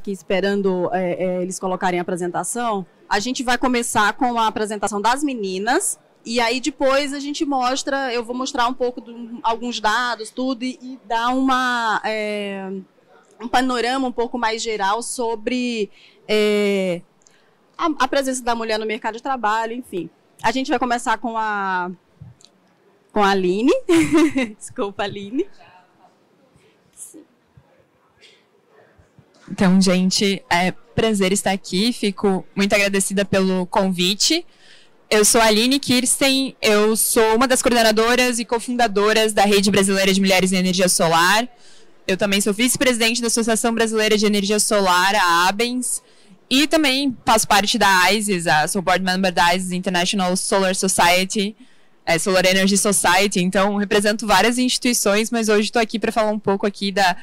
aqui esperando eles colocarem a apresentação. A gente vai começar com a apresentação das meninas. E aí depois a gente mostra, eu vou mostrar um pouco alguns dados, tudo, e dar um panorama um pouco mais geral sobre a presença da mulher no mercado de trabalho, enfim. A gente vai começar com a Aline. Desculpa, Aline. Então, gente, é prazer estar aqui, fico muito agradecida pelo convite. Eu sou a Aline Kirsten, eu sou uma das coordenadoras e cofundadoras da Rede Brasileira de Mulheres em Energia Solar. Eu também sou vice-presidente da Associação Brasileira de Energia Solar, a ABENS, e também faço parte da ISIS, sou board member da ISIS International Solar Society, Solar Energy Society, então represento várias instituições, mas hoje estou aqui para falar um pouco aqui da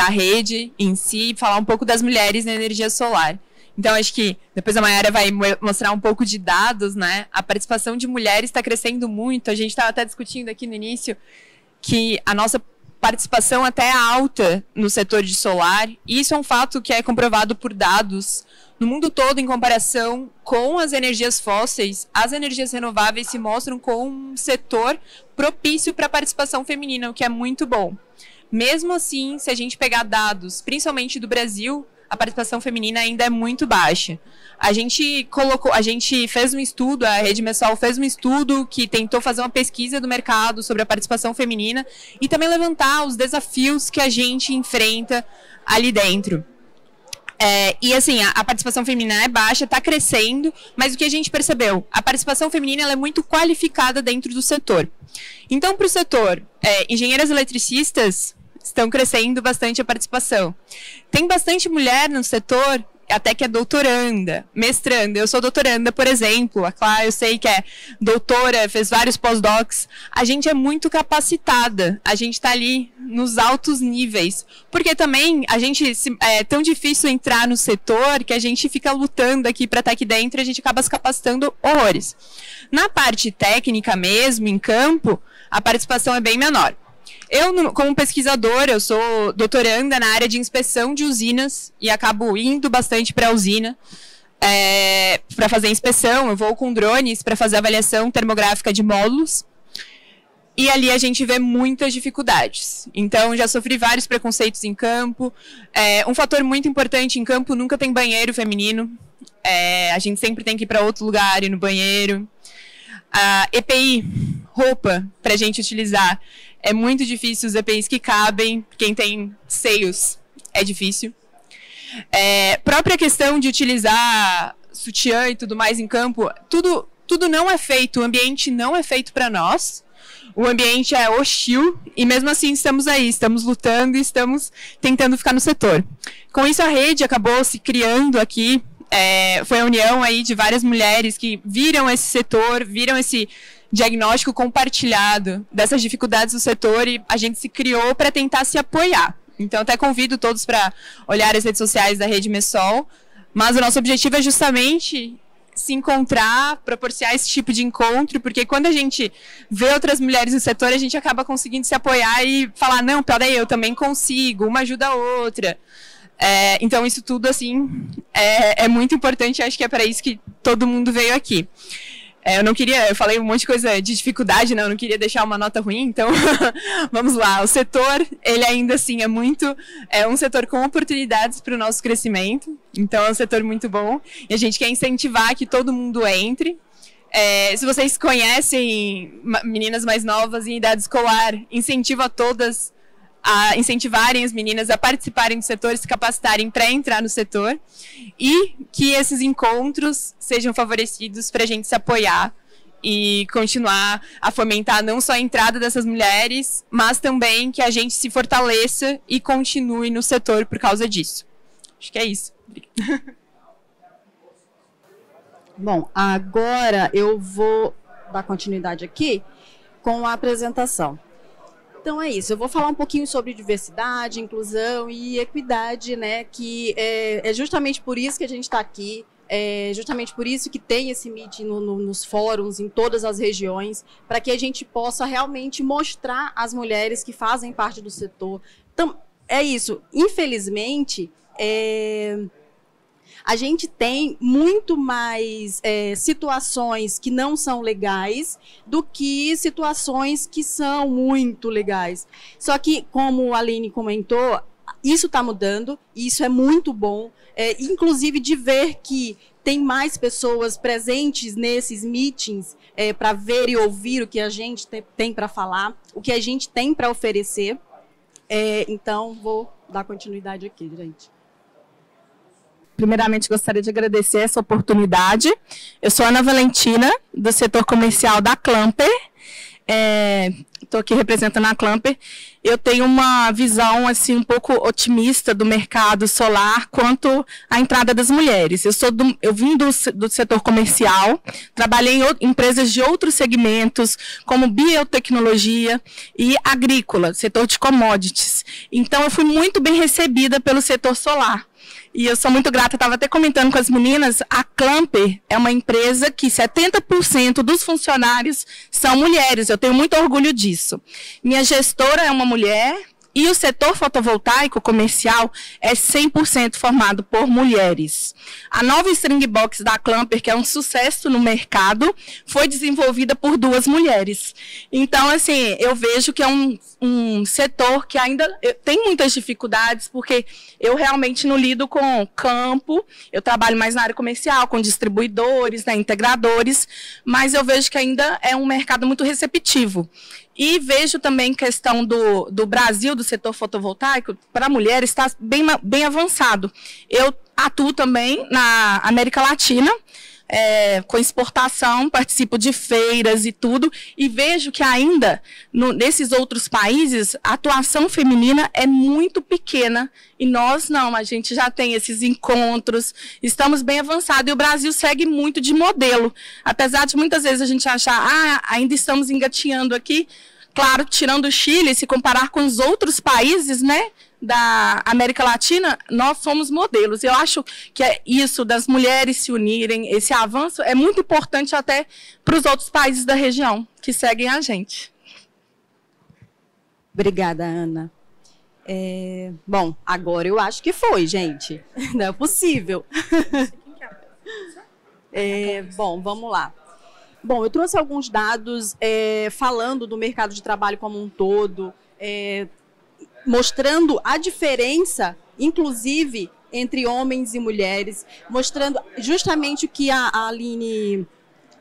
rede em si, falar um pouco das mulheres na energia solar. Então, acho que depois a Mayara vai mostrar um pouco de dados, né? A participação de mulheres está crescendo muito. A gente estava até discutindo aqui no início que a nossa participação até é alta no setor de solar. E isso é um fato que é comprovado por dados no mundo todo em comparação com as energias fósseis. As energias renováveis se mostram como um setor propício para a participação feminina, o que é muito bom. Mesmo assim, se a gente pegar dados, principalmente do Brasil, a participação feminina ainda é muito baixa. A gente fez um estudo, a Rede Messol fez um estudo que tentou fazer uma pesquisa do mercado sobre a participação feminina e também levantar os desafios que a gente enfrenta ali dentro. E assim, a participação feminina é baixa, está crescendo, mas o que a gente percebeu? A participação feminina ela é muito qualificada dentro do setor. Então, para o setor, engenheiras eletricistas estão crescendo bastante a participação. Tem bastante mulher no setor, até que é doutoranda, mestranda. Eu sou doutoranda, por exemplo. A Clara, eu sei que é doutora, fez vários pós-docs. A gente é muito capacitada. A gente está ali nos altos níveis. Porque também é tão difícil entrar no setor que a gente fica lutando aqui para estar aqui dentro e a gente acaba se capacitando horrores. Na parte técnica mesmo, em campo, a participação é bem menor. Eu, como pesquisadora, eu sou doutoranda na área de inspeção de usinas e acabo indo bastante para a usina para fazer inspeção. Eu vou com drones para fazer avaliação termográfica de módulos e ali a gente vê muitas dificuldades. Então, já sofri vários preconceitos em campo. Um fator muito importante em campo, nunca tem banheiro feminino. A gente sempre tem que ir para outro lugar, ir no banheiro. EPI, roupa para a gente utilizar. É muito difícil os EPIs que cabem, quem tem seios é difícil. Própria questão de utilizar sutiã e tudo mais em campo, tudo não é feito, o ambiente não é feito para nós, o ambiente é hostil e mesmo assim estamos aí, estamos lutando e estamos tentando ficar no setor. Com isso a rede acabou se criando aqui, foi a união aí de várias mulheres que viram esse setor, viram esse diagnóstico compartilhado dessas dificuldades do setor e a gente se criou para tentar se apoiar. Então, até convido todos para olhar as redes sociais da Rede Messol, mas o nosso objetivo é justamente se encontrar, proporcionar esse tipo de encontro, porque quando a gente vê outras mulheres no setor, a gente acaba conseguindo se apoiar e falar, não, peraí, eu também consigo, uma ajuda a outra. Então, isso tudo, assim, é muito importante, acho que é para isso que todo mundo veio aqui. Eu falei um monte de coisa de dificuldade, né? Eu não queria deixar uma nota ruim, então vamos lá. O setor, ele ainda assim é um setor com oportunidades para o nosso crescimento, então é um setor muito bom e a gente quer incentivar que todo mundo entre. Se vocês conhecem meninas mais novas em idade escolar, incentivo a todas a incentivarem as meninas a participarem do setor, se capacitarem para entrar no setor e que esses encontros sejam favorecidos para a gente se apoiar e continuar a fomentar não só a entrada dessas mulheres, mas também que a gente se fortaleça e continue no setor por causa disso. Acho que é isso. Bom, agora eu vou dar continuidade aqui com a apresentação. Então é isso, eu vou falar um pouquinho sobre diversidade, inclusão e equidade, né, que é justamente por isso que a gente está aqui, é justamente por isso que tem esse meeting nos fóruns, em todas as regiões, para que a gente possa realmente mostrar as mulheres que fazem parte do setor. Então, é isso, infelizmente, A gente tem muito mais situações que não são legais do que situações que são muito legais. Só que, como a Aline comentou, isso está mudando, e isso é muito bom, inclusive de ver que tem mais pessoas presentes nesses meetings para ver e ouvir o que a gente tem para falar, o que a gente tem para oferecer. Então, vou dar continuidade aqui, gente. Primeiramente, gostaria de agradecer essa oportunidade. Eu sou Ana Valentina, do setor comercial da Clamper. Estou aqui representando a Clamper. Eu tenho uma visão assim, um pouco otimista do mercado solar quanto à entrada das mulheres. Eu vim do setor comercial, trabalhei em empresas de outros segmentos, como biotecnologia e agrícola, setor de commodities. Então, eu fui muito bem recebida pelo setor solar. E eu sou muito grata, estava até comentando com as meninas, a Clamper é uma empresa que 70% dos funcionários são mulheres, eu tenho muito orgulho disso. Minha gestora é uma mulher e o setor fotovoltaico comercial é 100% formado por mulheres. A nova string box da Clamper, que é um sucesso no mercado, foi desenvolvida por 2 mulheres. Então, assim, eu vejo que é um setor que ainda tem muitas dificuldades, porque eu realmente não lido com campo, eu trabalho mais na área comercial, com distribuidores, né, integradores, mas eu vejo que ainda é um mercado muito receptivo. E vejo também questão do Brasil, do setor fotovoltaico, para mulheres, está bem avançado. Eu atuo também na América Latina, com exportação, participo de feiras e tudo, e vejo que ainda, nesses outros países, a atuação feminina é muito pequena, e nós não, a gente já tem esses encontros, estamos bem avançados, e o Brasil segue muito de modelo, apesar de muitas vezes a gente achar, ainda estamos engatinhando aqui, claro, tirando o Chile, se comparar com os outros países, né, da América Latina, nós somos modelos. Eu acho que é isso das mulheres se unirem, esse avanço é muito importante até para os outros países da região que seguem a gente. Obrigada, Ana. Bom, agora eu acho que foi, gente. Não é possível. Bom, vamos lá. Bom, eu trouxe alguns dados falando do mercado de trabalho como um todo, mostrando a diferença, inclusive, entre homens e mulheres, mostrando justamente o que a Aline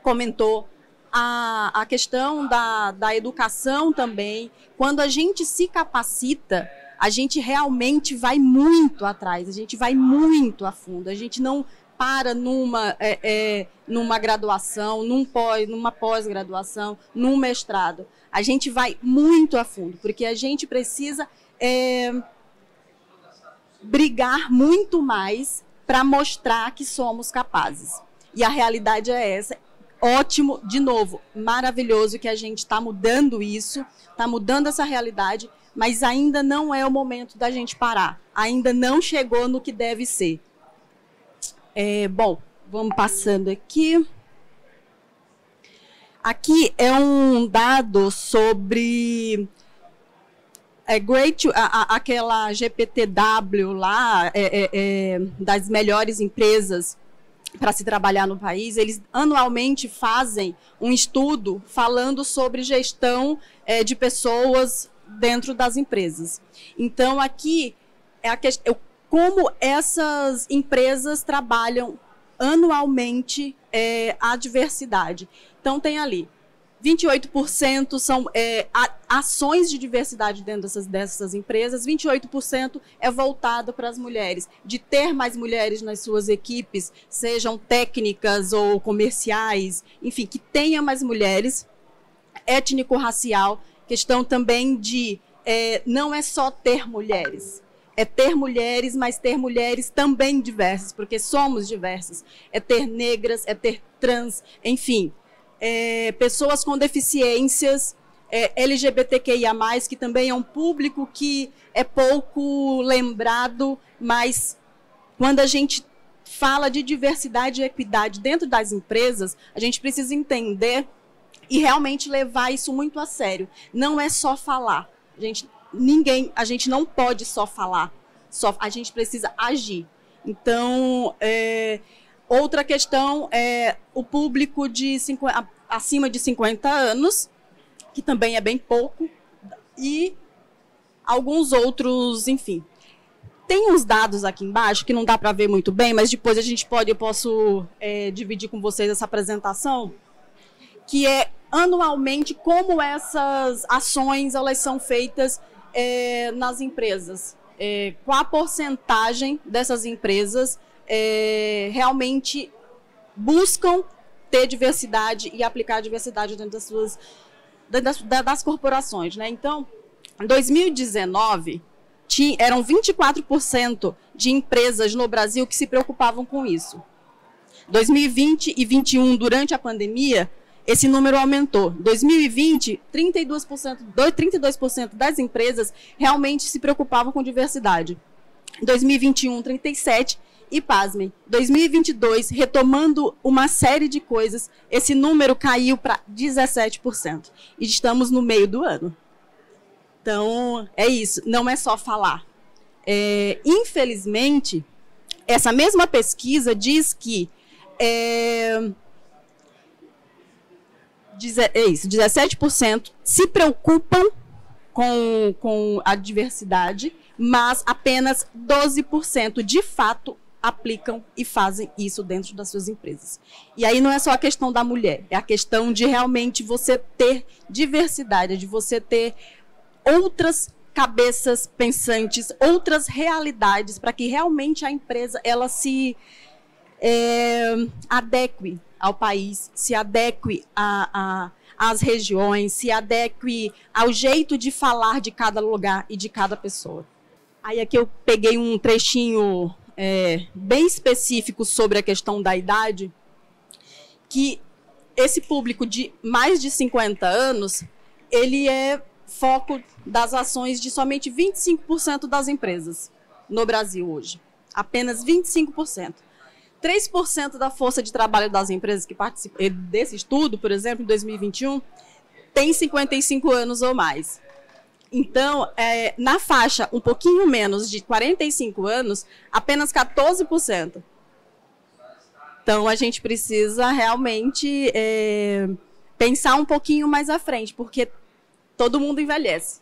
comentou, a questão da educação também. Quando a gente se capacita, a gente realmente vai muito atrás, a gente vai muito a fundo, a gente não para numa graduação, numa pós-graduação, num mestrado. A gente vai muito a fundo, porque a gente precisa brigar muito mais para mostrar que somos capazes. E a realidade é essa. Ótimo, de novo, maravilhoso que a gente está mudando isso, está mudando essa realidade, mas ainda não é o momento da gente parar. Ainda não chegou no que deve ser. Bom, vamos passando aqui. Aqui é um dado sobre aquela GPTW lá, das melhores empresas para se trabalhar no país. Eles anualmente fazem um estudo falando sobre gestão de pessoas dentro das empresas. Então, aqui é a questão, como essas empresas trabalham anualmente a diversidade. Então, tem ali 28% são ações de diversidade dentro dessas empresas, 28% é voltado para as mulheres, de ter mais mulheres nas suas equipes, sejam técnicas ou comerciais, enfim, que tenha mais mulheres, étnico-racial, questão também de não é só ter mulheres, é ter mulheres, mas ter mulheres também diversas, porque somos diversas, é ter negras, é ter trans, enfim, pessoas com deficiências, LGBTQIA+, que também é um público que é pouco lembrado, mas quando a gente fala de diversidade e equidade dentro das empresas, a gente precisa entender e realmente levar isso muito a sério. Não é só falar. A gente não pode só falar. a gente precisa agir. Então, outra questão é o público acima de 50 anos, que também é bem pouco, e alguns outros, enfim. Tem uns dados aqui embaixo que não dá para ver muito bem, mas depois eu posso dividir com vocês essa apresentação, que é anualmente como essas ações elas são feitas nas empresas. Qual a porcentagem dessas empresas realmente buscam ter diversidade e aplicar a diversidade dentro das corporações, né? Então, em 2019, eram 24% de empresas no Brasil que se preocupavam com isso. 2020 e 2021, durante a pandemia, esse número aumentou. 2020, 32% das empresas realmente se preocupavam com diversidade. 2021, 37%. E, pasmem, 2022, retomando uma série de coisas, esse número caiu para 17%. E estamos no meio do ano. Então, é isso, não é só falar. Infelizmente, essa mesma pesquisa diz que 17% se preocupam com a diversidade, mas apenas 12% de fato aplicam e fazem isso dentro das suas empresas. E aí não é só a questão da mulher, é a questão de realmente você ter diversidade, de você ter outras cabeças pensantes, outras realidades, para que realmente a empresa ela se adeque ao país, se adeque às regiões, se adeque ao jeito de falar de cada lugar e de cada pessoa. Aí aqui eu peguei um trechinho bem específico sobre a questão da idade, que esse público de mais de 50 anos, ele é foco das ações de somente 25% das empresas no Brasil hoje. Apenas 25%. 3% da força de trabalho das empresas que participam desse estudo, por exemplo, em 2021, tem 55 anos ou mais. Então, na faixa um pouquinho menos de 45 anos, apenas 14%. Então, a gente precisa realmente pensar um pouquinho mais à frente, porque todo mundo envelhece.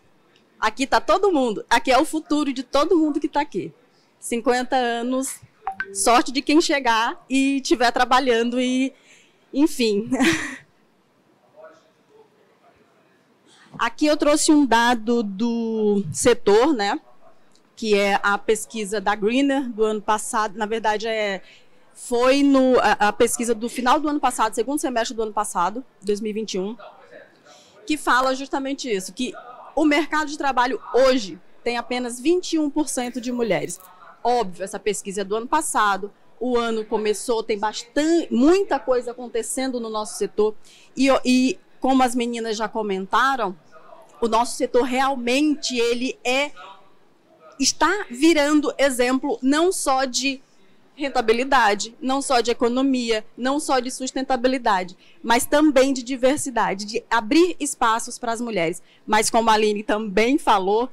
Aqui está todo mundo. Aqui é o futuro de todo mundo que está aqui. 50 anos, sorte de quem chegar e estiver trabalhando e, enfim. Aqui eu trouxe um dado do setor, né, que é a pesquisa da Greener do ano passado. Na verdade, foi a pesquisa do final do ano passado, segundo semestre do ano passado, 2021, que fala justamente isso, que o mercado de trabalho hoje tem apenas 21% de mulheres. Óbvio, essa pesquisa é do ano passado, o ano começou, tem muita coisa acontecendo no nosso setor, e como as meninas já comentaram, o nosso setor realmente está virando exemplo não só de rentabilidade, não só de economia, não só de sustentabilidade, mas também de diversidade, de abrir espaços para as mulheres. Mas como a Aline também falou,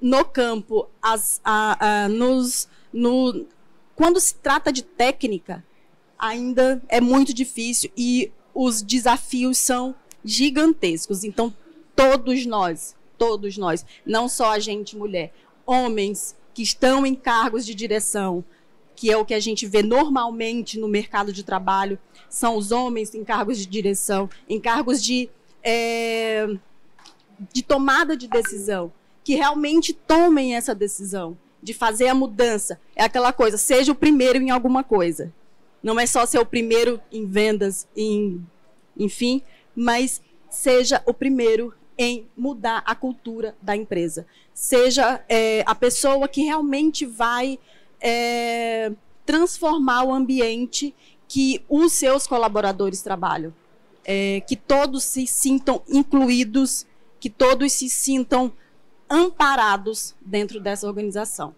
no campo, quando se trata de técnica, ainda é muito difícil e os desafios são gigantescos. Então, todos nós, não só a gente mulher, homens que estão em cargos de direção, que é o que a gente vê normalmente no mercado de trabalho, são os homens em cargos de direção, em cargos de tomada de decisão, que realmente tomem essa decisão de fazer a mudança. É aquela coisa, seja o primeiro em alguma coisa. Não é só ser o primeiro em vendas, enfim, mas seja o primeiro em mudar a cultura da empresa. Seja a pessoa que realmente vai transformar o ambiente que os seus colaboradores trabalham. Que todos se sintam incluídos, que todos se sintam amparados dentro dessa organização.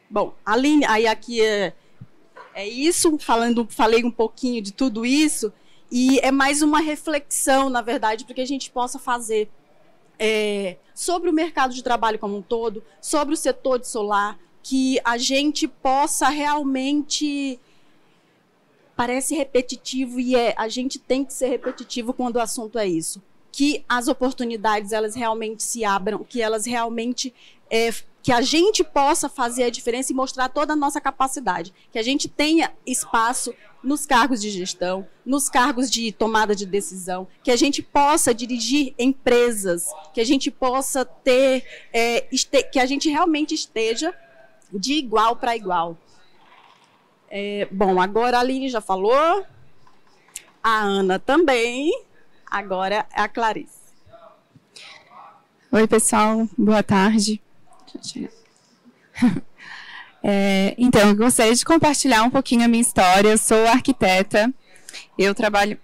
Bom, Aline, aí aqui é isso, falei um pouquinho de tudo isso, e é mais uma reflexão, na verdade, para que a gente possa fazer sobre o mercado de trabalho como um todo, sobre o setor de solar, que a gente possa realmente... Parece repetitivo e a gente tem que ser repetitivo quando o assunto é isso. Que as oportunidades elas realmente se abram, que elas realmente... que a gente possa fazer a diferença e mostrar toda a nossa capacidade. Que a gente tenha espaço nos cargos de gestão, nos cargos de tomada de decisão, que a gente possa dirigir empresas, que a gente possa ter... que a gente realmente esteja de igual para igual. Bom, agora a Aline já falou, a Ana também, agora é a Clarice. Oi, pessoal, boa tarde. Então, eu gostaria de compartilhar um pouquinho a minha história. Eu sou arquiteta, eu trabalho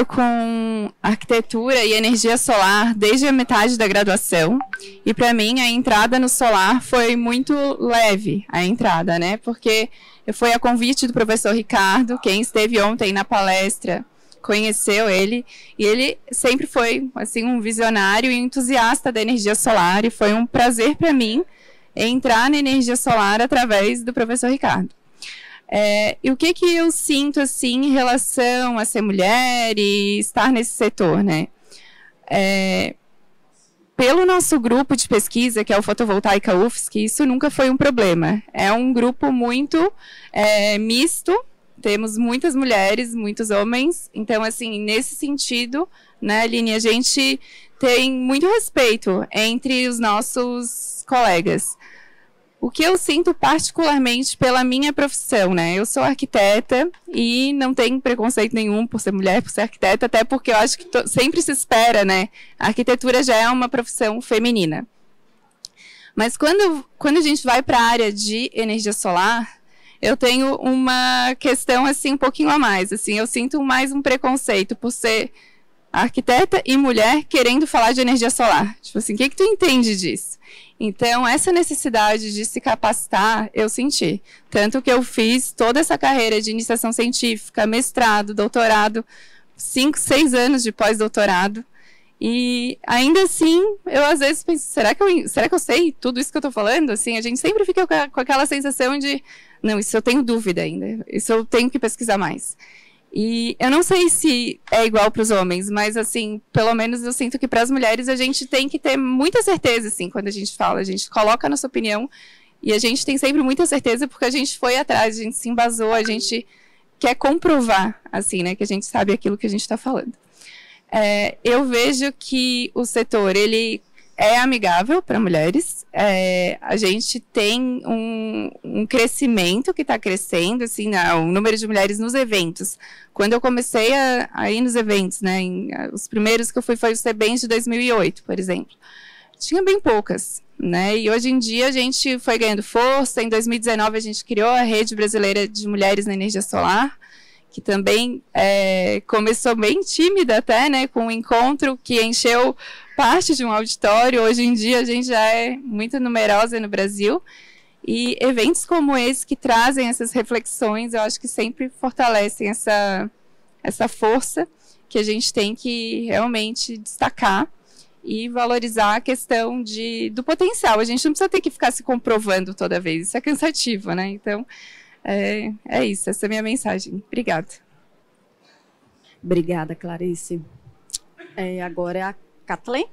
com arquitetura e energia solar desde a metade da graduação. E, para mim, a entrada no solar foi muito leve, a entrada, né? Porque foi a convite do professor Ricardo, quem esteve ontem na palestra conheceu ele, e ele sempre foi assim, um visionário e entusiasta da energia solar, e foi um prazer para mim entrar na energia solar através do professor Ricardo. E o que eu sinto assim, em relação a ser mulher e estar nesse setor, né? Pelo nosso grupo de pesquisa, que é o Fotovoltaica UFSC, isso nunca foi um problema. É um grupo muito misto, temos muitas mulheres, muitos homens, então, assim, nesse sentido, né, Aline, a gente tem muito respeito entre os nossos colegas. O que eu sinto particularmente pela minha profissão, né? Eu sou arquiteta e não tenho preconceito nenhum por ser mulher, por ser arquiteta, até porque eu acho que sempre se espera, né? A arquitetura já é uma profissão feminina. Mas quando a gente vai para a área de energia solar, eu tenho uma questão assim um pouquinho a mais, assim, eu sinto mais um preconceito por ser arquiteta e mulher querendo falar de energia solar. Tipo assim, o que tu entende disso? Então, essa necessidade de se capacitar, eu senti. Tanto que eu fiz toda essa carreira de iniciação científica, mestrado, doutorado, 5, 6 anos de pós-doutorado. E ainda assim, eu às vezes penso, será que eu sei tudo isso que eu estou falando? Assim, a gente sempre fica com aquela sensação de, não, isso eu tenho dúvida ainda, isso eu tenho que pesquisar mais. E eu não sei se é igual para os homens, mas assim, pelo menos eu sinto que para as mulheres a gente tem que ter muita certeza, assim, quando a gente fala, a gente coloca a nossa opinião e a gente tem sempre muita certeza porque a gente foi atrás, a gente se embasou, a gente quer comprovar, assim, né, que a gente sabe aquilo que a gente está falando. Eu vejo que o setor, ele é amigável para mulheres, a gente tem um crescimento que está crescendo, assim, o número de mulheres nos eventos. Quando eu comecei a ir nos eventos, né, os primeiros que eu fui foi o CBENS de 2008, por exemplo, tinha bem poucas, né, e hoje em dia a gente foi ganhando força. Em 2019 a gente criou a Rede Brasileira de Mulheres na Energia Solar, que também começou bem tímida até, né, com um encontro que encheu parte de um auditório. Hoje em dia a gente já é muito numerosa no Brasil, e eventos como esse que trazem essas reflexões, eu acho que sempre fortalecem essa força que a gente tem que realmente destacar e valorizar a questão do potencial. A gente não precisa ter que ficar se comprovando toda vez, isso é cansativo, né? Então, é isso, essa é a minha mensagem. Obrigada. Obrigada, Clarice. Agora é a Kathleen.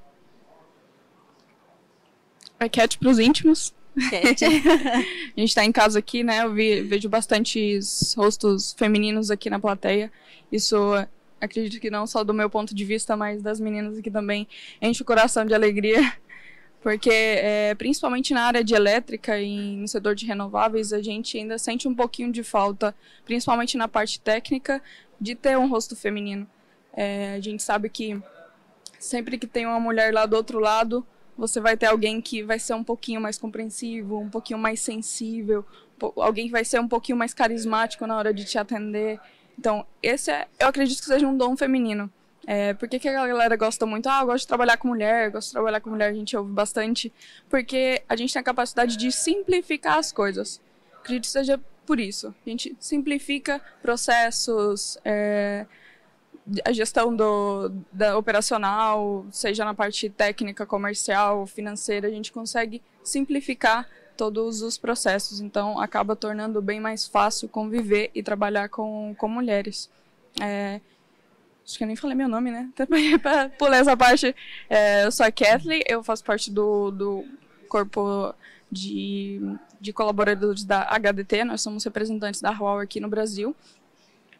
É Cat para os íntimos. Cat. A gente está em casa aqui, né? Eu vejo bastantes rostos femininos aqui na plateia. Isso, acredito que não só do meu ponto de vista, mas das meninas aqui também, enche o coração de alegria. Porque, principalmente na área de elétrica e no setor de renováveis, a gente ainda sente um pouquinho de falta, principalmente na parte técnica, de ter um rosto feminino. A gente sabe que sempre que tem uma mulher lá do outro lado, você vai ter alguém que vai ser um pouquinho mais compreensivo, um pouquinho mais sensível, alguém que vai ser um pouquinho mais carismático na hora de te atender. Então, eu acredito que seja um dom feminino. Por que a galera gosta muito? Eu gosto de trabalhar com mulher, a gente ouve bastante, porque a gente tem a capacidade de simplificar as coisas. Acredito que seja por isso. A gente simplifica processos, a gestão da operacional, seja na parte técnica, comercial, financeira, a gente consegue simplificar todos os processos. Então, acaba tornando bem mais fácil conviver e trabalhar com mulheres. Acho que eu nem falei meu nome, né? Para pular essa parte. Eu sou a Kathleen, eu faço parte do corpo de colaboradores da HDT, nós somos representantes da Huawei aqui no Brasil.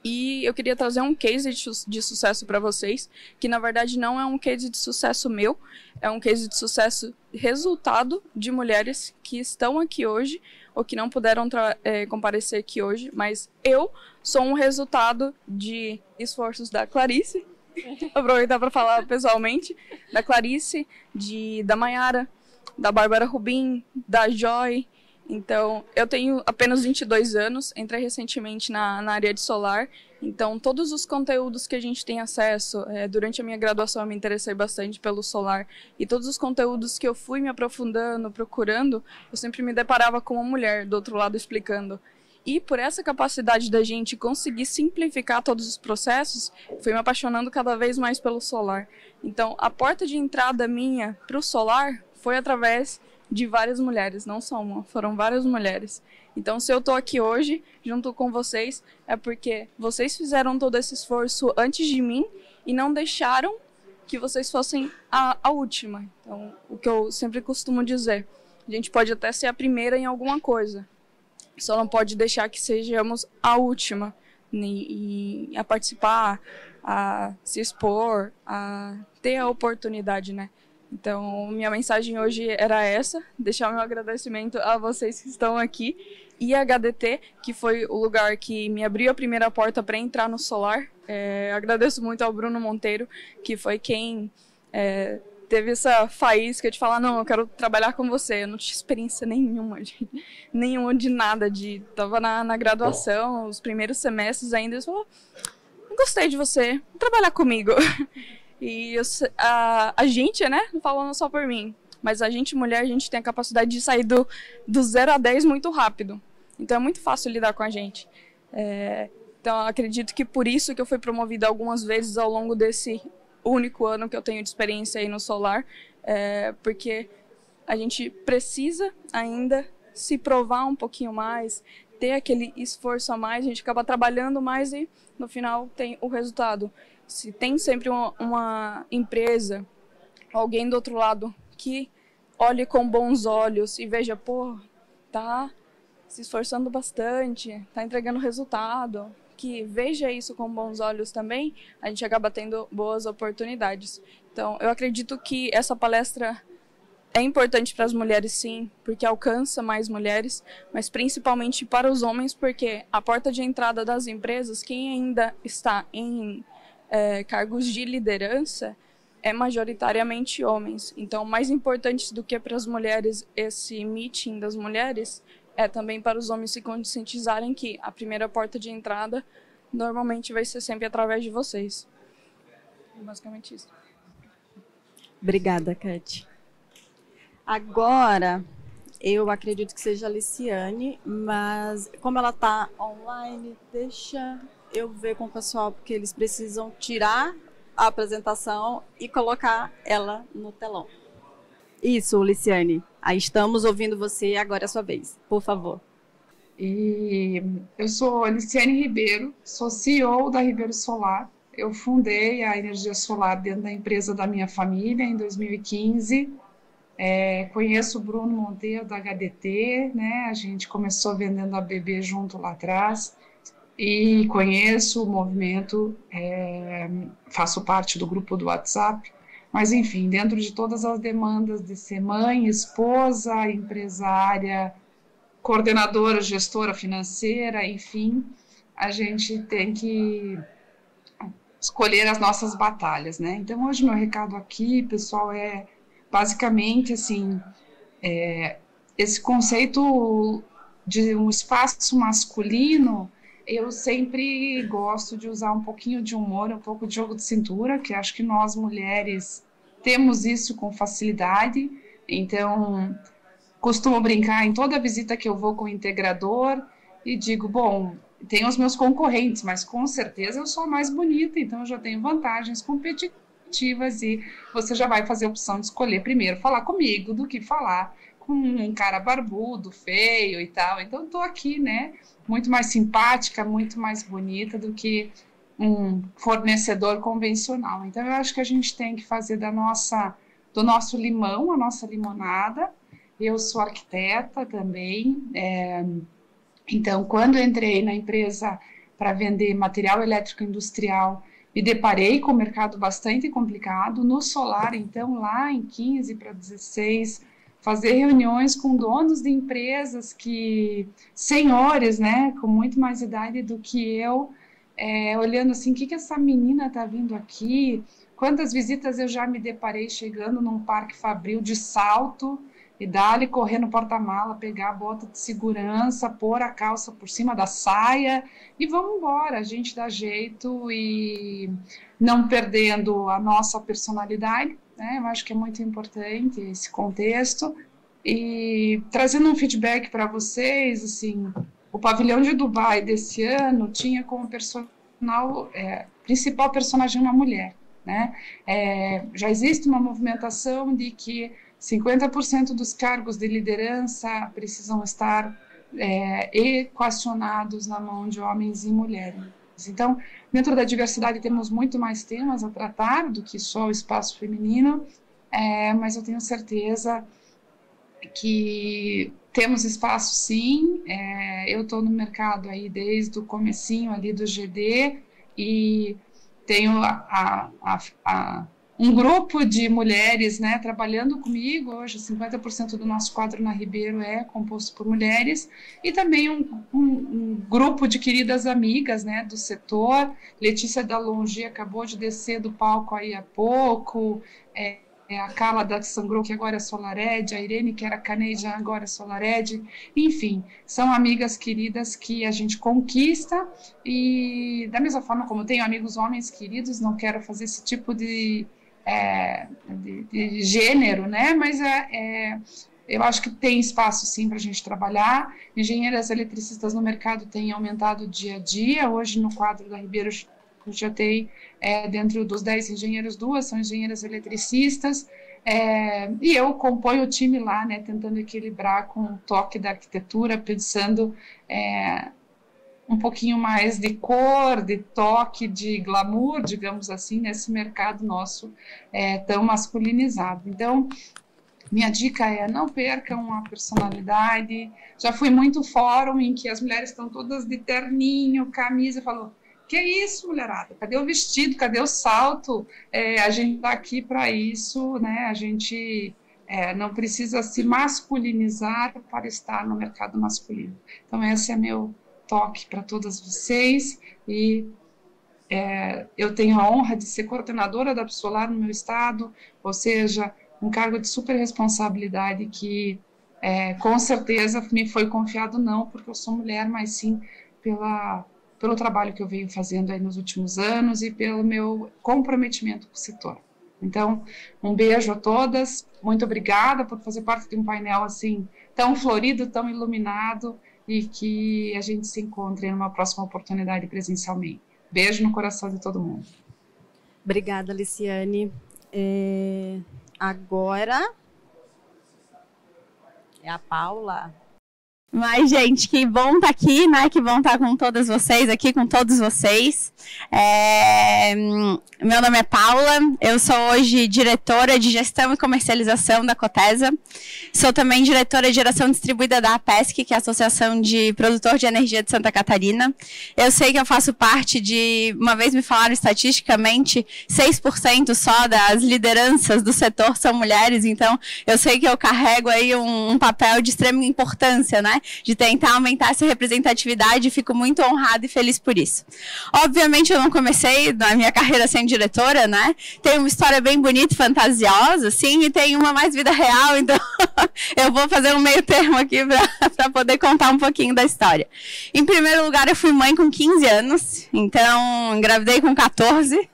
E eu queria trazer um case de sucesso para vocês, que na verdade não é um case de sucesso meu, é um case de sucesso resultado de mulheres que estão aqui hoje, ou que não puderam comparecer aqui hoje, mas eu sou um resultado de esforços da Clarice, aproveitar para falar pessoalmente, da Clarice, da Mayara, da Bárbara Rubim, da Joy. Então, eu tenho apenas 22 anos, entrei recentemente na área de solar, então todos os conteúdos que a gente tem acesso, durante a minha graduação eu me interessei bastante pelo solar, e todos os conteúdos que eu fui me aprofundando, procurando, eu sempre me deparava com uma mulher do outro lado explicando. E por essa capacidade da gente conseguir simplificar todos os processos, fui me apaixonando cada vez mais pelo solar. Então, a porta de entrada minha para o solar foi através de várias mulheres, não só uma, foram várias mulheres. Então, se eu estou aqui hoje, junto com vocês, é porque vocês fizeram todo esse esforço antes de mim e não deixaram que vocês fossem a última. Então, o que eu sempre costumo dizer, a gente pode até ser a primeira em alguma coisa, só não pode deixar que sejamos a última a participar, a se expor, a ter a oportunidade, né? Então, minha mensagem hoje era essa, deixar meu agradecimento a vocês que estão aqui e a HDT, que foi o lugar que me abriu a primeira porta para entrar no solar. Agradeço muito ao Bruno Monteiro, que foi quem teve essa faísca de falar, não, eu quero trabalhar com você. Eu não tinha experiência nenhuma de nada, estava na graduação, os primeiros semestres ainda, ele falou, gostei de você, vem trabalhar comigo. E a gente, né, não falando só por mim, mas a gente, mulher, a gente tem a capacidade de sair do 0 a 10 muito rápido. Então é muito fácil lidar com a gente. Então eu acredito que por isso que eu fui promovida algumas vezes ao longo desse único ano que eu tenho de experiência aí no solar, porque a gente precisa ainda se provar um pouquinho mais, ter aquele esforço a mais, a gente acaba trabalhando mais e no final tem o resultado. Se tem sempre uma empresa, alguém do outro lado que olhe com bons olhos e veja, pô, tá se esforçando bastante, tá entregando resultado, que veja isso com bons olhos também, a gente acaba tendo boas oportunidades. Então, eu acredito que essa palestra é importante para as mulheres, sim, porque alcança mais mulheres, mas principalmente para os homens, porque a porta de entrada das empresas, quem ainda está em cargos de liderança é majoritariamente homens. Então, mais importante do que para as mulheres esse meeting das mulheres é também para os homens se conscientizarem que a primeira porta de entrada normalmente vai ser sempre através de vocês. Basicamente isso. Obrigada, Kate. Agora, eu acredito que seja a Liciane, mas como ela está online, deixa eu ver com o pessoal, porque eles precisam tirar a apresentação e colocar ela no telão. Isso, Liciane. Aí estamos ouvindo você, agora é a sua vez. Por favor. Eu sou a Liciane Ribeiro, sou CEO da Ribeiro Solar. Eu fundei a energia solar dentro da empresa da minha família em 2015. Conheço o Bruno Monteiro da HDT, né? A gente começou vendendo a BB junto lá atrás. E conheço o movimento, faço parte do grupo do WhatsApp, mas enfim, dentro de todas as demandas de ser mãe, esposa, empresária, coordenadora, gestora financeira, enfim, a gente tem que escolher as nossas batalhas, né? Então, hoje meu recado aqui, pessoal, é basicamente assim, esse conceito de um espaço masculino. Eu sempre gosto de usar um pouquinho de humor, um pouco de jogo de cintura, que acho que nós mulheres temos isso com facilidade. Então, costumo brincar em toda visita que eu vou com o integrador e digo, bom, Tenho os meus concorrentes, mas com certeza eu sou a mais bonita, então eu já tenho vantagens competitivas e você já vai fazer a opção de escolher primeiro falar comigo do que falar com um cara barbudo, feio e tal. Então eu tô aqui, né, muito mais simpática, muito mais bonita do que um fornecedor convencional. Então eu acho que a gente tem que fazer do nosso limão a nossa limonada. Eu sou arquiteta também, então, quando eu entrei na empresa para vender material elétrico industrial, me deparei com um mercado bastante complicado. No solar, então, lá em 15 para 16, fazer reuniões com donos de empresas senhores, né, com muito mais idade do que eu, olhando assim, o que essa menina está vindo aqui? Quantas visitas eu já me deparei chegando num parque fabril de salto, e dali correr no porta-mala, pegar a bota de segurança, pôr a calça por cima da saia e vamos embora. A gente dá jeito e não perdendo a nossa personalidade, né? Eu acho que é muito importante esse contexto. E trazendo um feedback para vocês, assim, o pavilhão de Dubai desse ano tinha como principal personagem uma mulher, né? Já existe uma movimentação de que 50% dos cargos de liderança precisam estar equacionados na mão de homens e mulheres. Então, dentro da diversidade temos muito mais temas a tratar do que só o espaço feminino, mas eu tenho certeza que temos espaço sim. Eu estou no mercado aí desde o comecinho ali do GD e tenho um grupo de mulheres, né, trabalhando comigo. Hoje 50% do nosso quadro na Ribeiro é composto por mulheres, e também um grupo de queridas amigas, né, do setor. Letícia Dalongi acabou de descer do palco aí há pouco, a Carla da Sangrou, que agora é Solared, a Irene, que era Caneja, agora é Solared. Enfim, são amigas queridas que a gente conquista, e da mesma forma como eu tenho amigos homens queridos, não quero fazer esse tipo de gênero, né? Mas eu acho que tem espaço sim para a gente trabalhar. Engenheiras eletricistas no mercado têm aumentado dia a dia. Hoje no quadro da Ribeiro já tem, dentro dos 10 engenheiros, 2 são engenheiras eletricistas, e eu componho o time lá, né, tentando equilibrar com o toque da arquitetura, pensando um pouquinho mais de cor, de toque, de glamour, digamos assim, nesse mercado nosso tão masculinizado. Então, minha dica não percam a personalidade. Já fui muito fórum em que as mulheres estão todas de terninho, camisa, falou, que isso, mulherada? Cadê o vestido? Cadê o salto? A gente está aqui para isso, né? A gente não precisa se masculinizar para estar no mercado masculino. Então, esse é meu toque para todas vocês, e eu tenho a honra de ser coordenadora da Absolar no meu estado, ou seja, um cargo de super responsabilidade que com certeza me foi confiado, não porque eu sou mulher, mas sim pelo trabalho que eu venho fazendo aí nos últimos anos e pelo meu comprometimento com o setor. Então, um beijo a todas, muito obrigada por fazer parte de um painel assim tão florido, tão iluminado, e que a gente se encontre numa próxima oportunidade presencialmente. Beijo no coração de todo mundo. Obrigada, Liciane. Agora é a Paula. Mas, gente, que bom estar aqui, né? Que bom estar com todas vocês aqui, com todos vocês. Meu nome é Paula, eu sou hoje diretora de Gestão e Comercialização da Cotesa. Sou também diretora de Geração Distribuída da APESC, que é a Associação de Produtor de Energia de Santa Catarina. Eu sei que eu faço parte uma vez me falaram estatisticamente, 6% só das lideranças do setor são mulheres, então eu sei que eu carrego aí um papel de extrema importância, né? De tentar aumentar essa representatividade, e fico muito honrada e feliz por isso. Obviamente eu não comecei na minha carreira sendo diretora, né? Tem uma história bem bonita e fantasiosa, assim, e tem uma mais vida real, então eu vou fazer um meio termo aqui para poder contar um pouquinho da história. Em primeiro lugar, eu fui mãe com 15 anos, então engravidei com 14,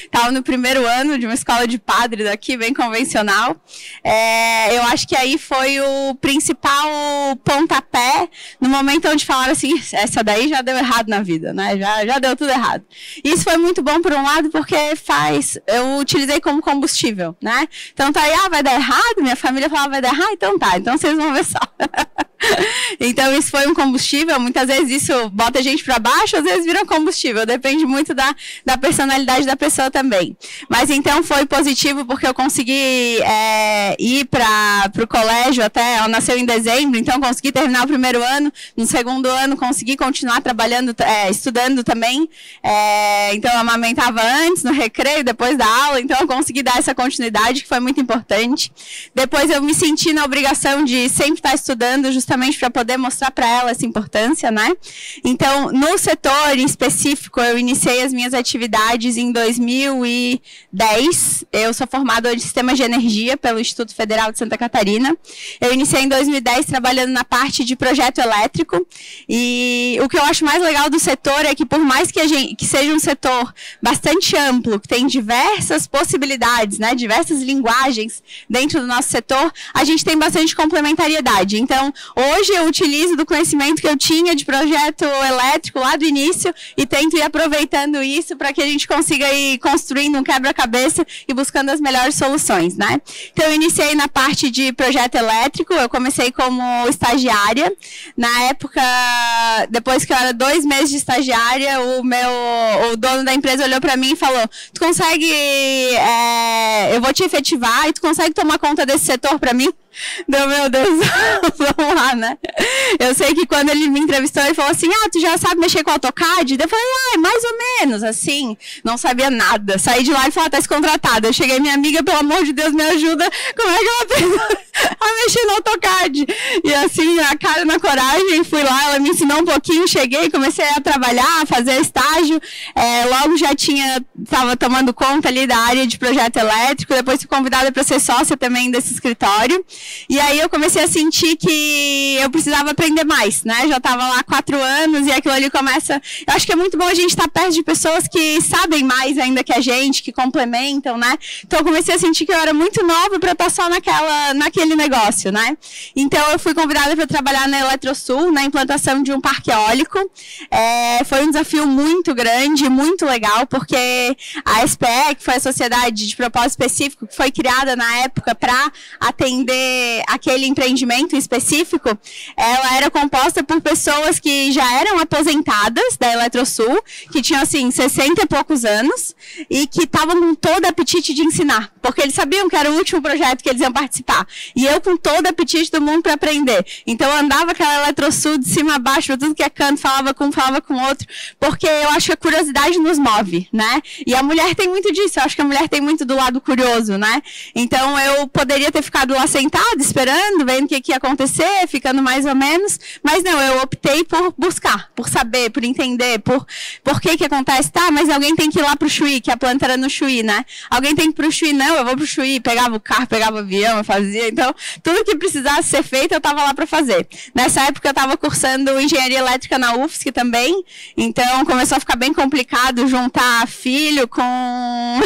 Estava no primeiro ano de uma escola de padre daqui, bem convencional. Eu acho que aí foi o principal pontapé no momento onde falaram assim, essa daí já deu errado na vida, né? Já deu tudo errado. Isso foi muito bom por um lado, porque eu utilizei como combustível, né? Então tá aí, vai dar errado? Minha família falava, vai dar errado? Então tá, então vocês vão ver só. Então isso foi um combustível, muitas vezes isso bota a gente para baixo, às vezes vira combustível, depende muito da personalidade da pessoa também. Mas então foi positivo porque eu consegui ir para o colégio até, ela nasceu em dezembro, então consegui terminar o primeiro ano, no segundo ano consegui continuar trabalhando, estudando também, então eu amamentava antes, no recreio, depois da aula, então eu consegui dar essa continuidade que foi muito importante. Depois eu me senti na obrigação de sempre estar estudando, justamente para poder mostrar para ela essa importância, né? Então, no setor em específico, eu iniciei as minhas atividades em 2010. Eu sou formada em Sistemas de Energia pelo Instituto Federal de Santa Catarina. Eu iniciei em 2010 trabalhando na parte de projeto elétrico. E o que eu acho mais legal do setor é que, por mais que seja um setor bastante amplo, que tem diversas possibilidades, né? Diversas linguagens dentro do nosso setor, a gente tem bastante complementariedade. Então, hoje eu utilizo do conhecimento que eu tinha de projeto elétrico lá do início e tento ir aproveitando isso para que a gente consiga ir construindo um quebra-cabeça e buscando as melhores soluções, né? Então eu iniciei na parte de projeto elétrico, eu comecei como estagiária. Na época, depois que eu era 2 meses de estagiária, o dono da empresa olhou para mim e falou, tu consegue, eu vou te efetivar e tu consegue tomar conta desse setor para mim? Meu Deus, vamos lá, né? Eu sei que quando ele me entrevistou, ele falou assim, tu já sabe mexer com AutoCAD? Eu falei, mais ou menos, assim, não sabia nada. Saí de lá e falei, tá descontratada. Eu cheguei, minha amiga, pelo amor de Deus, me ajuda, como é que ela aprendeu a mexer no AutoCAD? E assim, a cara na coragem, fui lá, ela me ensinou um pouquinho, cheguei, comecei a trabalhar, a fazer estágio, logo já estava tomando conta ali da área de projeto elétrico, depois fui convidada para ser sócia também desse escritório. E aí eu comecei a sentir que eu precisava aprender mais, né? Já estava lá há 4 anos e aquilo ali começa... Eu acho que é muito bom a gente estar perto de pessoas que sabem mais ainda que a gente, que complementam, né? Então eu comecei a sentir que eu era muito nova para estar só naquele negócio, né? Então eu fui convidada para trabalhar na Eletrosul, na implantação de um parque eólico. Foi um desafio muito grande, muito legal, porque a SPE, que foi a Sociedade de Propósito Específico, que foi criada na época para atender aquele empreendimento específico, ela era composta por pessoas que já eram aposentadas da Eletrosul, que tinham assim 60 e poucos anos e que estavam com todo apetite de ensinar, porque eles sabiam que era o último projeto que eles iam participar. E eu com todo apetite do mundo para aprender. Então eu andava aquela Eletrosul de cima a baixo, para tudo que é canto, falava com outro, porque eu acho que a curiosidade nos move, né? E a mulher tem muito disso, eu acho que a mulher tem muito do lado curioso, né? Então eu poderia ter ficado lá sentada, esperando, vendo o que ia acontecer, ficando mais ou menos, mas não, eu optei por buscar, por saber, por entender, por que acontece, mas alguém tem que ir lá pro Chuí, que a planta era no Chuí, né? Alguém tem que ir pro Chuí, não, eu vou pro Chuí, pegava o carro, pegava o avião, eu fazia, então, tudo que precisasse ser feito, eu estava lá para fazer. Nessa época, eu estava cursando engenharia elétrica na UFSC também, então, começou a ficar bem complicado juntar filho com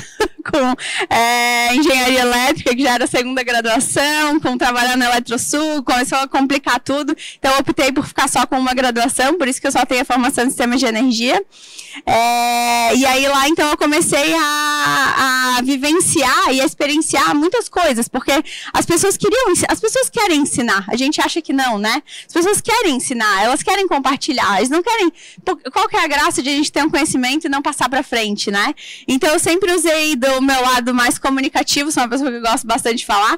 engenharia elétrica, que já era a 2ª graduação, com trabalhar na Eletrosul, começou a complicar tudo, então eu optei por ficar só com uma graduação, por isso que eu só tenho a formação em Sistemas de Energia. E aí lá então eu comecei a vivenciar e a experienciar muitas coisas, porque as pessoas querem ensinar, a gente acha que não, né? As pessoas querem ensinar, elas querem compartilhar, eles não querem, qual que é a graça de a gente ter um conhecimento e não passar para frente, né? Então eu sempre usei do meu lado mais comunicativo, sou uma pessoa que gosta bastante de falar,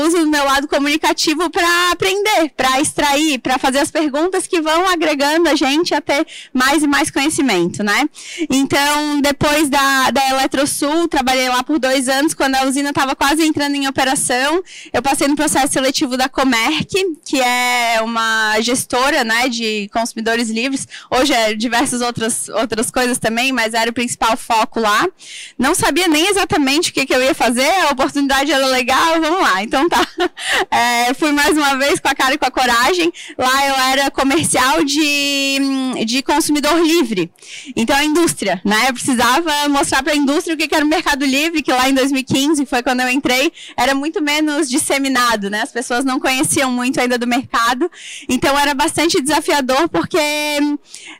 uso o meu lado comunicativo para aprender, para extrair, para fazer as perguntas que vão agregando a gente a ter mais e mais conhecimento, né? Então, depois da Eletrosul, trabalhei lá por 2 anos, quando a usina estava quase entrando em operação. Eu passei no processo seletivo da Comerc, que é uma gestora, né, de consumidores livres. Hoje é diversas outras coisas também, mas era o principal foco lá. Não sabia nem exatamente o que eu ia fazer, a oportunidade era legal, vamos lá. Então tá, fui mais uma vez com a cara e com a coragem. Lá eu era comercial de consumidor livre. Então a indústria, né, eu precisava mostrar para a indústria o que era o Mercado Livre, que lá em 2015 foi quando eu entrei, era muito menos disseminado, né? As pessoas não conheciam muito ainda do mercado, então era bastante desafiador, porque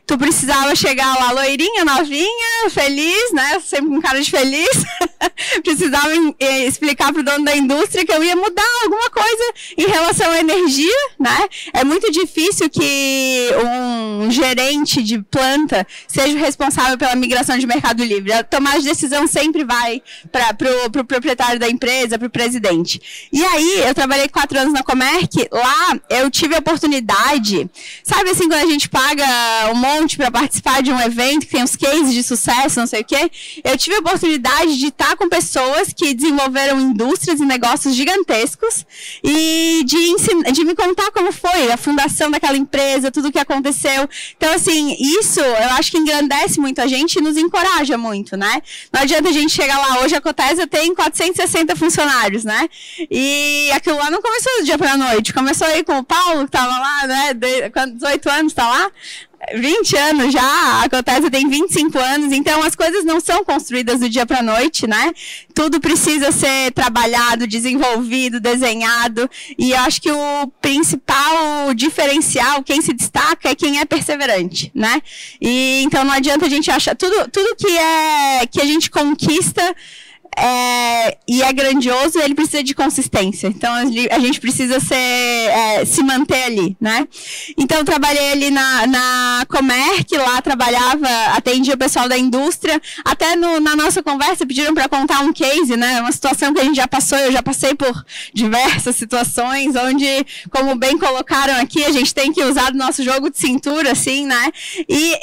tu precisava chegar lá loirinha, novinha, feliz, né? Sempre com cara de feliz. Precisava explicar para o dono da indústria que eu ia mudar alguma coisa em relação à energia, né? É muito difícil que um gerente de planta seja o responsável pela migração de Mercado Livre. A tomada de decisão sempre vai para o proprietário da empresa, para o presidente. E aí, eu trabalhei 4 anos na Comerc, lá eu tive a oportunidade, sabe assim, quando a gente paga um monte para participar de um evento que tem uns cases de sucesso, não sei o quê, eu tive a oportunidade de estar com pessoas que desenvolveram indústrias e negócios gigantescos e de me contar como foi a fundação daquela empresa, tudo o que aconteceu. Então, assim, isso eu acho que engrandece muito a gente e nos encoraja muito, né? Não adianta a gente chegar lá, hoje a Cotesa tem 460 funcionários, né? E aquilo lá não começou do dia para a noite, começou aí com o Paulo, que estava lá, né? 18 anos, está lá. 20 anos já, a Cotesa tem 25 anos, então as coisas não são construídas do dia para a noite, né? Tudo precisa ser trabalhado, desenvolvido, desenhado, e eu acho que o principal diferencial, quem se destaca, é quem é perseverante, né? E então não adianta a gente achar, tudo que a gente conquista e é grandioso, ele precisa de consistência. Então, a gente precisa se manter ali, né? Então, eu trabalhei ali na Comerc, lá atendia o pessoal da indústria. Até na nossa conversa, pediram para contar um case, né? Uma situação que a gente já passou, eu já passei por diversas situações, onde, como bem colocaram aqui, a gente tem que usar do nosso jogo de cintura, assim, né? E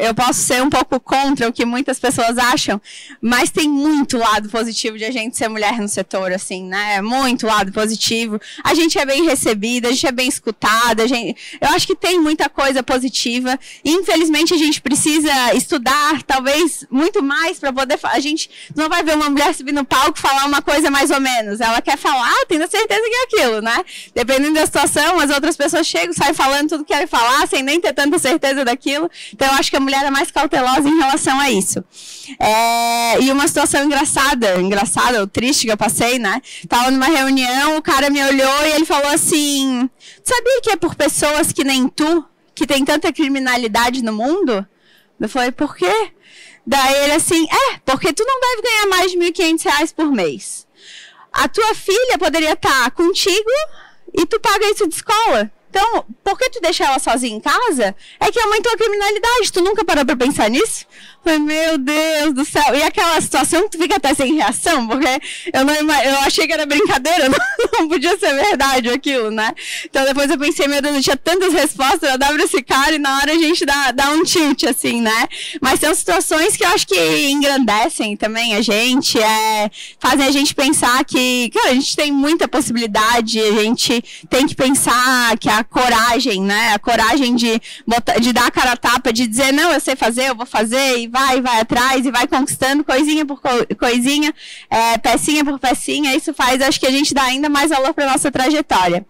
eu posso ser um pouco contra o que muitas pessoas acham, mas tem muito lado positivo de a gente ser mulher no setor, assim, né? Muito lado positivo. A gente é bem recebida, a gente é bem escutada, eu acho que tem muita coisa positiva. Infelizmente, a gente precisa estudar, talvez, muito mais para poder... A gente não vai ver uma mulher subir no palco e falar uma coisa mais ou menos. Ela quer falar, tenho certeza que é aquilo, né? Dependendo da situação, as outras pessoas chegam, saem falando tudo que querem falar, sem nem ter tanta certeza daquilo. Então, eu acho que a mulher é mais cautelosa em relação a isso. E uma situação engraçada ou triste que eu passei, né? Tava numa reunião, o cara me olhou e ele falou assim: sabia que é por pessoas que nem tu que tem tanta criminalidade no mundo? Eu falei, por quê? Daí ele assim, porque tu não deve ganhar mais de R$1.500 por mês. A tua filha poderia estar contigo e tu paga isso de escola. Então, por que tu deixa ela sozinha em casa? É que aumentou a criminalidade. Tu nunca parou pra pensar nisso? Falei, meu Deus do céu. E aquela situação que tu fica até sem reação, porque eu achei que era brincadeira, não podia ser verdade aquilo, né? Então depois eu pensei, meu Deus, eu tinha tantas respostas, eu dava pra esse cara e na hora a gente dá um tilt, assim, né? Mas são situações que eu acho que engrandecem também a gente, fazem a gente pensar que, cara, a gente tem muita possibilidade, a gente tem que pensar que a coragem, né? A coragem de dar a cara a tapa, de dizer, não, eu sei fazer, eu vou fazer, e vai atrás, e vai conquistando coisinha por coisinha, pecinha por pecinha, isso faz, acho que a gente dá ainda mais valor para nossa trajetória.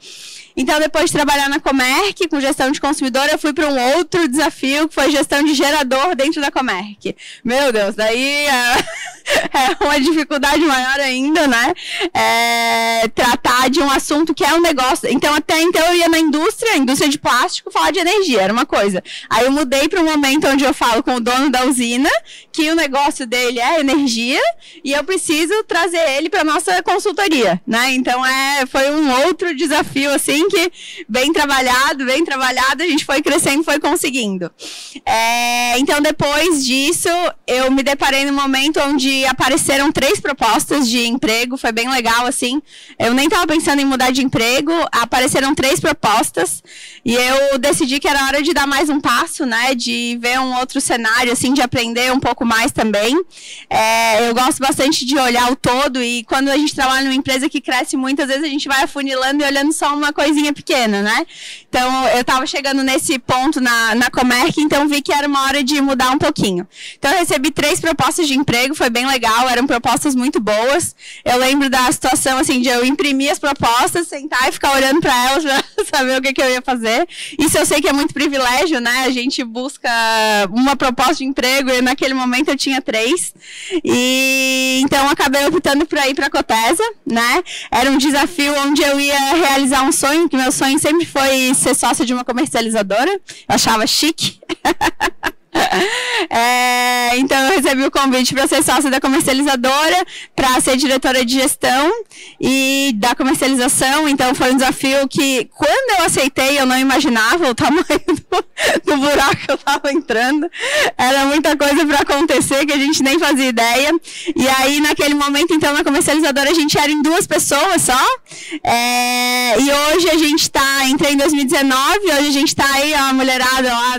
Então, depois de trabalhar na Comerc, com gestão de consumidor, eu fui para um outro desafio, que foi gestão de gerador dentro da Comerc. Meu Deus, daí é uma dificuldade maior ainda, né? Tratar de um assunto que é um negócio. Então, até então, eu ia na indústria de plástico, falar de energia, era uma coisa. Aí eu mudei para um momento onde eu falo com o dono da usina, que o negócio dele é energia, e eu preciso trazer ele para nossa consultoria, né? Então, foi um outro desafio, assim, que bem trabalhado, a gente foi crescendo, foi conseguindo. Então, depois disso, eu me deparei no momento onde apareceram 3 propostas de emprego, foi bem legal, assim. Eu nem estava pensando em mudar de emprego, apareceram 3 propostas e eu decidi que era hora de dar mais um passo, né, de ver um outro cenário, assim, de aprender um pouco mais também. Eu gosto bastante de olhar o todo e quando a gente trabalha numa empresa que cresce muito, às vezes a gente vai afunilando e olhando só uma coisinha pequena, né? Então, eu estava chegando nesse ponto na Comerc, então vi que era uma hora de mudar um pouquinho. Então, eu recebi 3 propostas de emprego, foi bem legal, eram propostas muito boas. Eu lembro da situação, assim, de eu imprimir as propostas, sentar e ficar olhando para elas para saber o que eu ia fazer. Isso eu sei que é muito privilégio, né? A gente busca uma proposta de emprego e naquele momento eu tinha 3. E então, acabei optando por ir para a Cotesa, né? Era um desafio onde eu ia realizar um sonho, que meu sonho sempre foi ser sócia de uma comercializadora. Eu achava chique. Então eu recebi o convite para ser sócia da comercializadora, para ser diretora de gestão e da comercialização. Então foi um desafio que, quando eu aceitei, eu não imaginava o tamanho do buraco que eu estava entrando. Era muita coisa para acontecer que a gente nem fazia ideia. E aí, naquele momento, então, na comercializadora, a gente era em 2 pessoas só. E hoje a gente está, entrei em 2019, hoje a gente está aí, a mulherada lá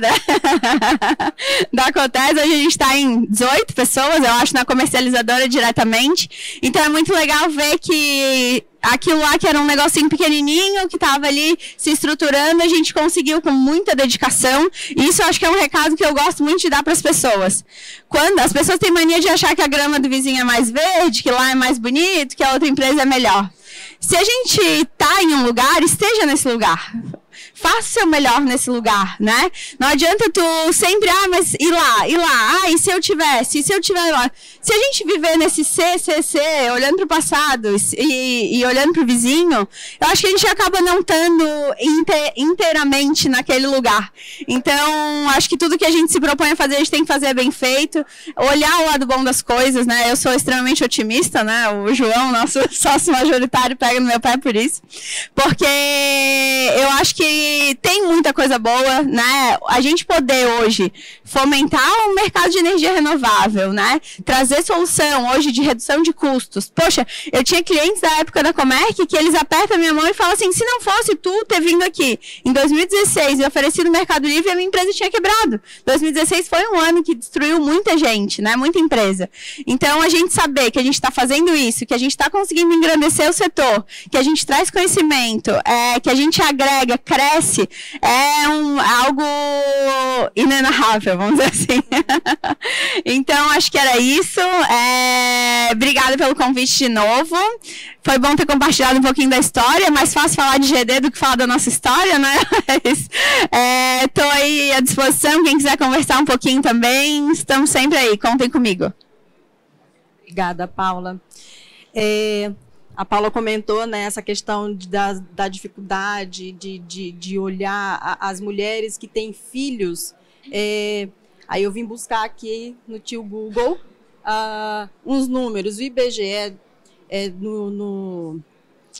da Cotesa, hoje a gente está em 18 pessoas, eu acho, na comercializadora diretamente. Então é muito legal ver que aquilo lá que era um negocinho pequenininho, que estava ali se estruturando, a gente conseguiu com muita dedicação. E isso eu acho que é um recado que eu gosto muito de dar para as pessoas. Quando as pessoas têm mania de achar que a grama do vizinho é mais verde, que lá é mais bonito, que a outra empresa é melhor. Se a gente está em um lugar, esteja nesse lugar. Faça o seu melhor nesse lugar, né? Não adianta tu sempre, mas ir lá, e se eu tivesse, lá. Se a gente viver nesse CCC, olhando para o passado e olhando para o vizinho, eu acho que a gente acaba não estando inteiramente naquele lugar. Então, acho que tudo que a gente se propõe a fazer, a gente tem que fazer bem feito, olhar o lado bom das coisas, né? Eu sou extremamente otimista, né? O João, nosso sócio majoritário, pega no meu pé por isso, porque eu acho que tem muita coisa boa, né? A gente poder hoje fomentar o mercado de energia renovável, né? Trazer solução hoje de redução de custos. Poxa, eu tinha clientes da época da Comerc que eles apertam a minha mão e falam assim, se não fosse tu ter vindo aqui em 2016 e oferecido o Mercado Livre, a minha empresa tinha quebrado. 2016 foi um ano que destruiu muita gente, né? Muita empresa. Então, a gente saber que a gente está fazendo isso, que a gente está conseguindo engrandecer o setor, que a gente traz conhecimento, que a gente agrega, cresce, algo inenarrável, vamos dizer assim. Então, acho que era isso. Obrigada pelo convite de novo. Foi bom ter compartilhado um pouquinho da história. É mais fácil falar de GD do que falar da nossa história, né? Estou aí à disposição. Quem quiser conversar um pouquinho também, estamos sempre aí. Contem comigo. Obrigada, Paula. A Paula comentou, né, essa questão da dificuldade de olhar as mulheres que têm filhos. Aí eu vim buscar aqui no tio Google uns números. O IBGE,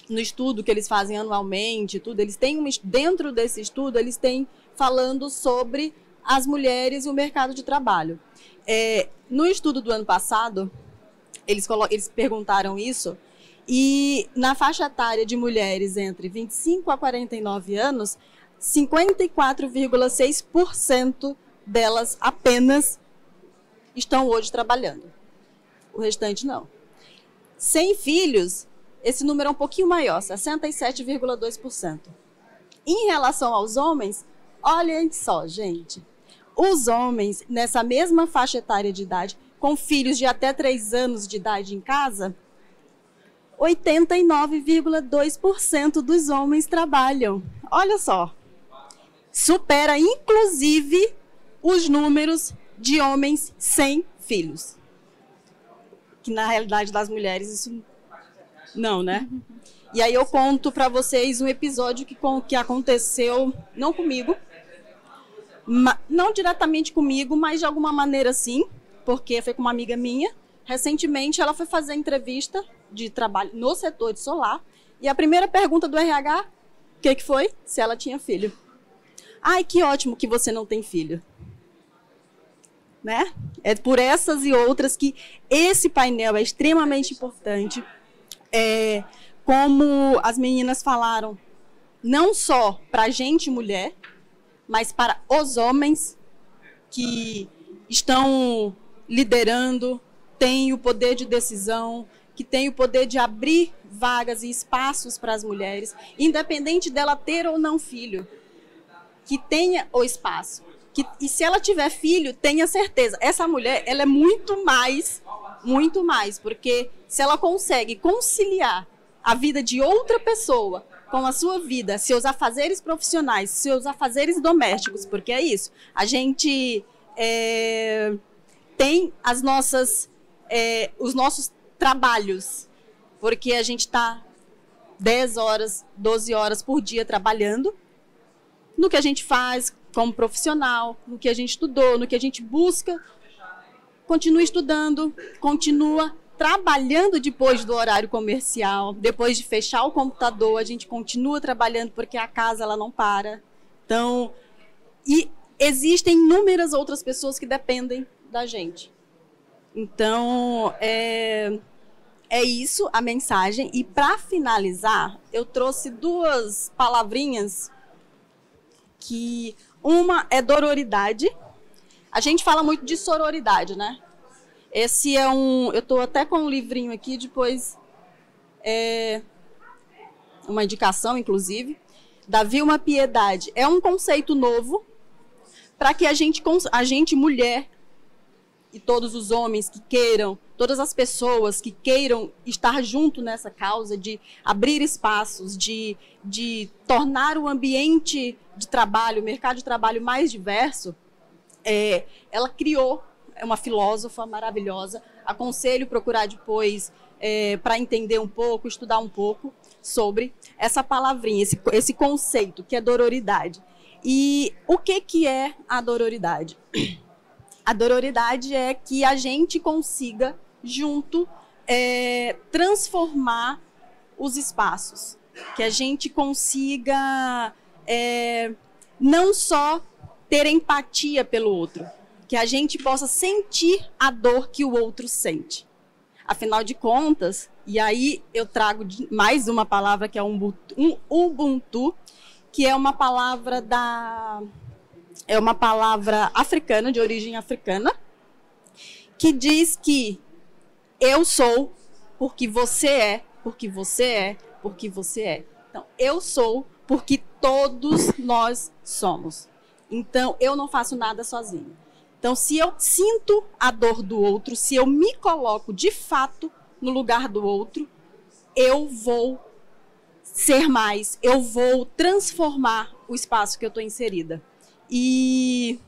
no estudo que eles fazem anualmente, tudo, eles têm dentro desse estudo, eles têm falando sobre as mulheres e o mercado de trabalho. No estudo do ano passado, eles perguntaram isso, e na faixa etária de mulheres entre 25 a 49 anos, 54,6% delas apenas estão hoje trabalhando. O restante não. Sem filhos, esse número é um pouquinho maior, 67,2%. Em relação aos homens, olhem só, gente. Os homens, nessa mesma faixa etária de idade, com filhos de até 3 anos de idade em casa, 89,2% dos homens trabalham. Olha só. Supera, inclusive, os números de homens sem filhos. Que, na realidade, das mulheres, isso não, né? E aí eu conto para vocês um episódio que aconteceu, não comigo, não diretamente comigo, mas de alguma maneira sim, porque foi com uma amiga minha. Recentemente, ela foi fazer entrevista de trabalho no setor de solar. E a primeira pergunta do RH, o que foi? Se ela tinha filho. Ai, que ótimo que você não tem filho. né? É por essas e outras que esse painel é extremamente importante. Como as meninas falaram, não só para a gente, mulher, mas para os homens que estão liderando, têm o poder de decisão, que têm o poder de abrir vagas e espaços para as mulheres, independente dela ter ou não filho, que tenha o espaço. E se ela tiver filho, tenha certeza, essa mulher ela é muito mais, porque se ela consegue conciliar a vida de outra pessoa com a sua vida, seus afazeres profissionais, seus afazeres domésticos, porque é isso, a gente tem os nossos trabalhos, porque a gente está 10 horas, 12 horas por dia trabalhando no que a gente faz como profissional, no que a gente estudou, no que a gente busca, continua estudando, continua trabalhando depois do horário comercial, depois de fechar o computador, a gente continua trabalhando porque a casa ela não para. Então, e existem inúmeras outras pessoas que dependem da gente. Então, é isso a mensagem. E para finalizar, eu trouxe 2 palavrinhas que uma é dororidade. A gente fala muito de sororidade, né? Esse é eu estou até com um livrinho aqui, depois uma indicação, inclusive, da Vilma Piedade. É um conceito novo para que a gente, mulher, e todos os homens que queiram, todas as pessoas que queiram estar junto nessa causa de abrir espaços, de tornar o ambiente de trabalho, o mercado de trabalho mais diverso, ela criou, é uma filósofa maravilhosa, aconselho procurar depois para entender um pouco, estudar um pouco sobre essa palavrinha, esse conceito que é dororidade. E o que é a dororidade? A dororidade é que a gente consiga, junto, transformar os espaços. Que a gente consiga não só ter empatia pelo outro, que a gente possa sentir a dor que o outro sente. Afinal de contas, e aí eu trago mais uma palavra que é Ubuntu, que é uma palavra africana, de origem africana, que diz que eu sou porque você é, porque você é, porque você é. Então, eu sou porque todos nós somos. Então, eu não faço nada sozinho. Então, se eu sinto a dor do outro, se eu me coloco de fato no lugar do outro, eu vou ser mais, eu vou transformar o espaço que eu estou inserida. E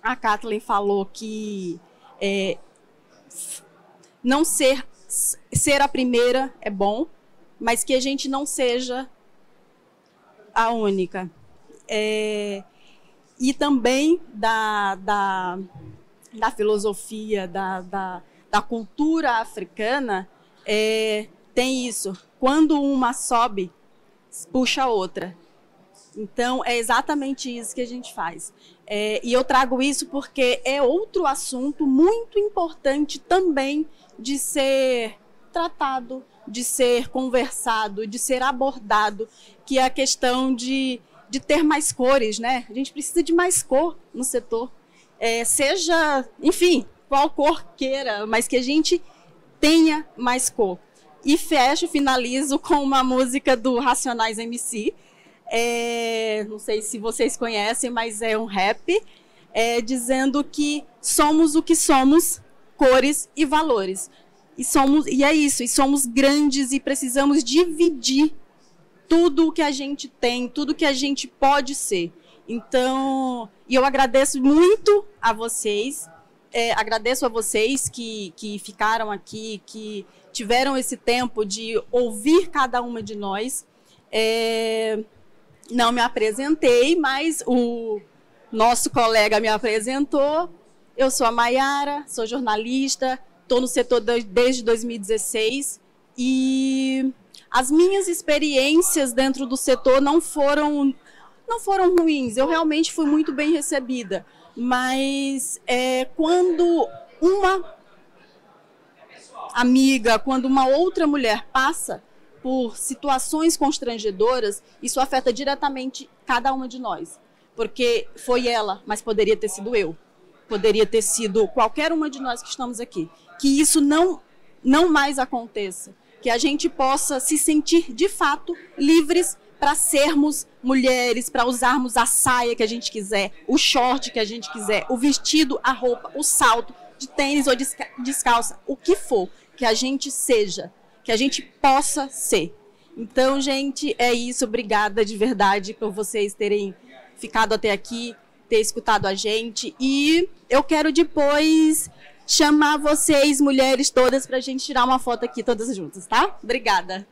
a Kathleen falou que não ser a primeira é bom, mas que a gente não seja a única. E também da filosofia, da cultura africana, tem isso. Quando uma sobe, puxa a outra. Então, é exatamente isso que a gente faz. E eu trago isso porque é outro assunto muito importante também de ser tratado, de ser conversado, de ser abordado, que é a questão de ter mais cores, né? A gente precisa de mais cor no setor. Seja, enfim, qual cor queira, mas que a gente tenha mais cor. E finalizo com uma música do Racionais MC, não sei se vocês conhecem, mas é um rap, dizendo que somos o que somos, cores e valores. E é isso, e somos grandes e precisamos dividir tudo o que a gente tem, tudo que a gente pode ser. Então, e eu agradeço muito a vocês, agradeço a vocês que ficaram aqui, que tiveram esse tempo de ouvir cada uma de nós. Não me apresentei, mas o nosso colega me apresentou. Eu sou a Maiara, sou jornalista, estou no setor desde 2016 e as minhas experiências dentro do setor não foram ruins. Eu realmente fui muito bem recebida, mas quando uma amiga, quando uma outra mulher passa por situações constrangedoras, isso afeta diretamente cada uma de nós. Porque foi ela, mas poderia ter sido eu. Poderia ter sido qualquer uma de nós que estamos aqui. Que isso não mais aconteça. Que a gente possa se sentir, de fato, livres para sermos mulheres, para usarmos a saia que a gente quiser, o short que a gente quiser, o vestido, a roupa, o salto, de tênis ou descalça, o que for, que a gente seja, que a gente possa ser. Então, gente, é isso. Obrigada de verdade por vocês terem ficado até aqui, ter escutado a gente. E eu quero depois chamar vocês, mulheres todas, para a gente tirar uma foto aqui todas juntas, tá? Obrigada.